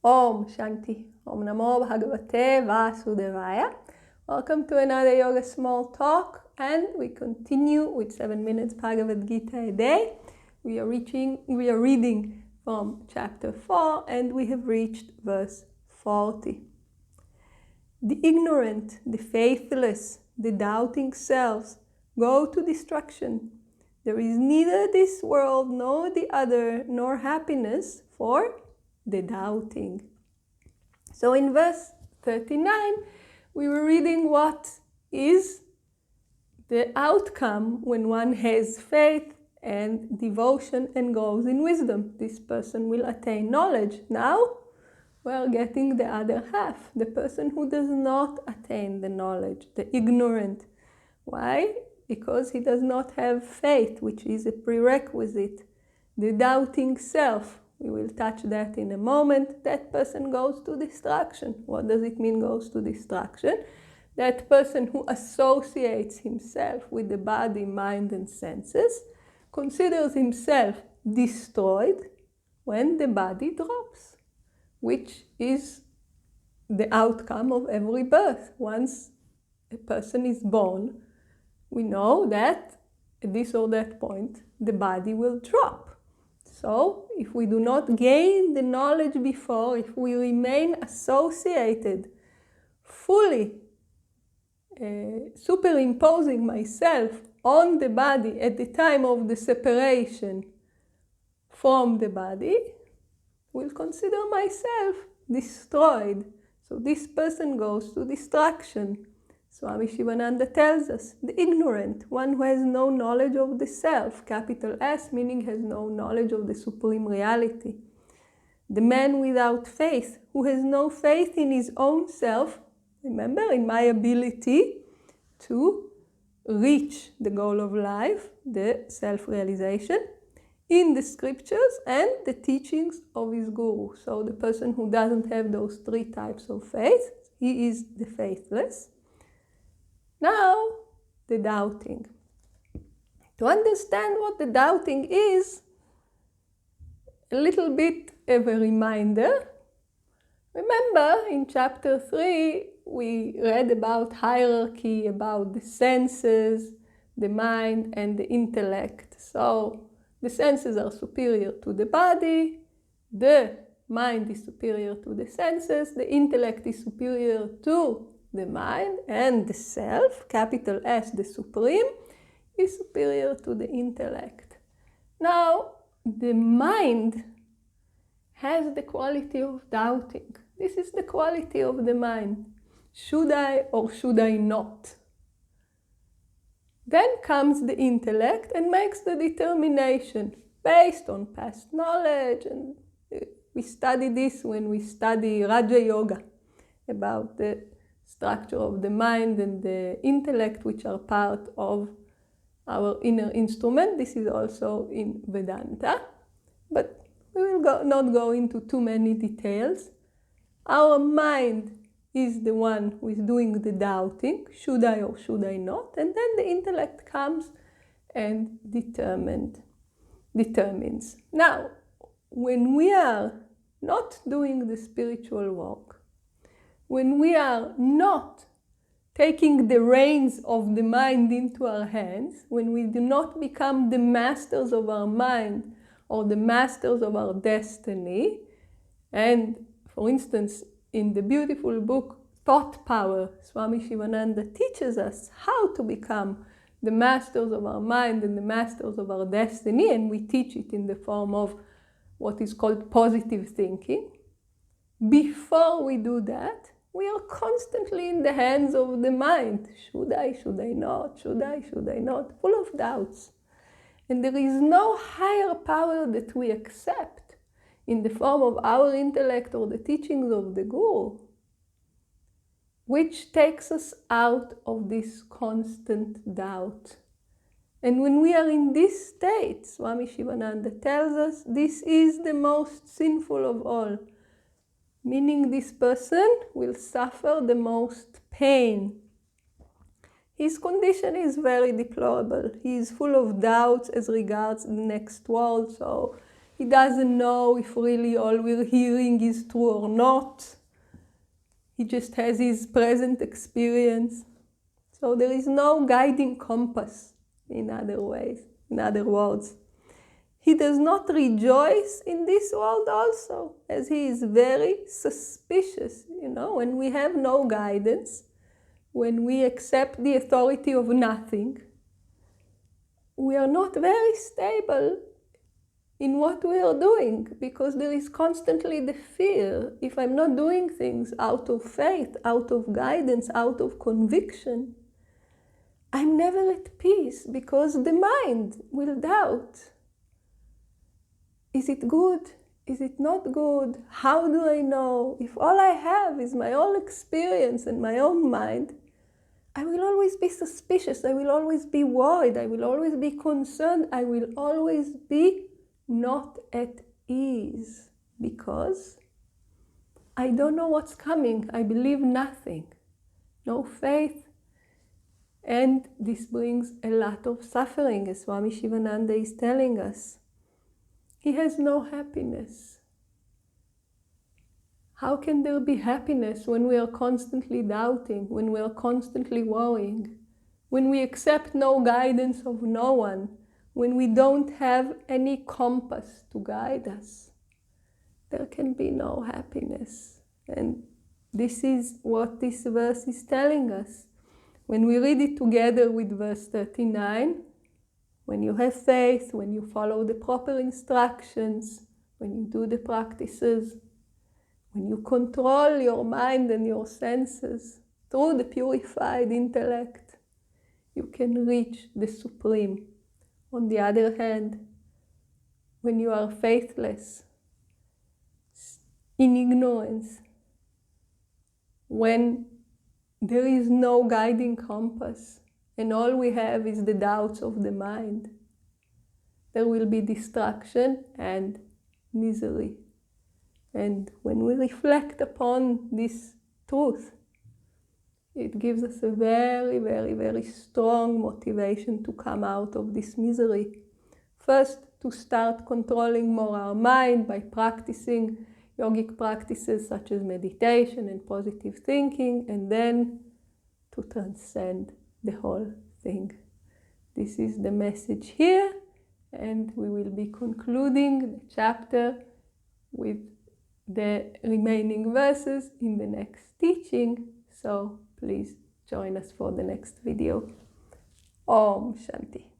Om Shanti. Om Namo Bhagavate Vasudevaya. Welcome to another Yoga Small Talk, and we continue with 7 minutes Bhagavad Gita a day. We are reading from chapter 4, and we have reached verse 40. The ignorant, the faithless, the doubting selves go to destruction. There is neither this world nor the other, nor happiness for the doubting. So in verse 39, we were reading what is the outcome when one has faith and devotion and goes in wisdom. This person will attain knowledge. Now we are getting the other half, the person who does not attain the knowledge, the ignorant. Why? Because he does not have faith, which is a prerequisite. The doubting self, we will touch that in a moment. That person goes to destruction. What does it mean goes to destruction? That person who associates himself with the body, mind, and senses considers himself destroyed when the body drops, which is the outcome of every birth. Once a person is born, we know that at this or that point, the body will drop. So if we do not gain the knowledge before, if we remain associated, fully superimposing myself on the body at the time of the separation from the body, will consider myself destroyed. So this person goes to destruction. Swami Shivananda tells us, the ignorant, one who has no knowledge of the self, capital S, meaning has no knowledge of the supreme reality. The man without faith, who has no faith in his own self, remember, in my ability to reach the goal of life, the self-realization, in the scriptures and the teachings of his guru. So the person who doesn't have those three types of faith, he is the faithless. Now, the doubting. To understand what the doubting is, a little bit of a reminder. Remember, in chapter 3, we read about hierarchy, about the senses, the mind, and the intellect. So, the senses are superior to the body, the mind is superior to the senses, the intellect is superior to the mind, and the self, capital S, the supreme, is superior to the intellect. Now, the mind has the quality of doubting. This is the quality of the mind. Should I or should I not? Then comes the intellect and makes the determination based on past knowledge. And we study this when we study Raja Yoga, about the structure of the mind and the intellect, which are part of our inner instrument. This is also in Vedanta, but we will not go into too many details. Our mind is the one who is doing the doubting, should I or should I not? And then the intellect comes and determines. Now, when we are not doing the spiritual work, when we are not taking the reins of the mind into our hands, when we do not become the masters of our mind or the masters of our destiny, and for instance, in the beautiful book Thought Power, Swami Shivananda teaches us how to become the masters of our mind and the masters of our destiny, and we teach it in the form of what is called positive thinking. Before we do that, we are constantly in the hands of the mind. Should I not? Should I not? Full of doubts. And there is no higher power that we accept in the form of our intellect or the teachings of the Guru, which takes us out of this constant doubt. And when we are in this state, Swami Shivananda tells us this is the most sinful of all. Meaning this person will suffer the most pain. His condition is very deplorable. He is full of doubts as regards the next world, so He doesn't know if really all we're hearing is true or not. He just has his present experience. So there is no guiding compass, in other words. He does not rejoice in this world also, as he is very suspicious. When we have no guidance, when we accept the authority of nothing, we are not very stable in what we are doing, because there is constantly the fear. If I'm not doing things out of faith, out of guidance, out of conviction, I'm never at peace, because the mind will doubt. Is it good? Is it not good? How do I know? If all I have is my own experience and my own mind, I will always be suspicious. I will always be worried. I will always be concerned. I will always be not at ease, because I don't know what's coming. I believe nothing. No faith. And this brings a lot of suffering, as Swami Shivananda is telling us. He has no happiness. How can there be happiness when we are constantly doubting, when we are constantly worrying, when we accept no guidance of no one, when we don't have any compass to guide us? There can be no happiness. And this is what this verse is telling us. When we read it together with verse 39, when you have faith, when you follow the proper instructions, when you do the practices, when you control your mind and your senses through the purified intellect, you can reach the Supreme. On the other hand, when you are faithless, in ignorance, when there is no guiding compass, and all we have is the doubts of the mind, there will be distraction and misery. And when we reflect upon this truth, it gives us a very, very, very strong motivation to come out of this misery. First, to start controlling more our mind by practicing yogic practices such as meditation and positive thinking, and then to transcend the whole thing. This is the message here, and we will be concluding the chapter with the remaining verses in the next teaching. So please join us for the next video. Om Shanti.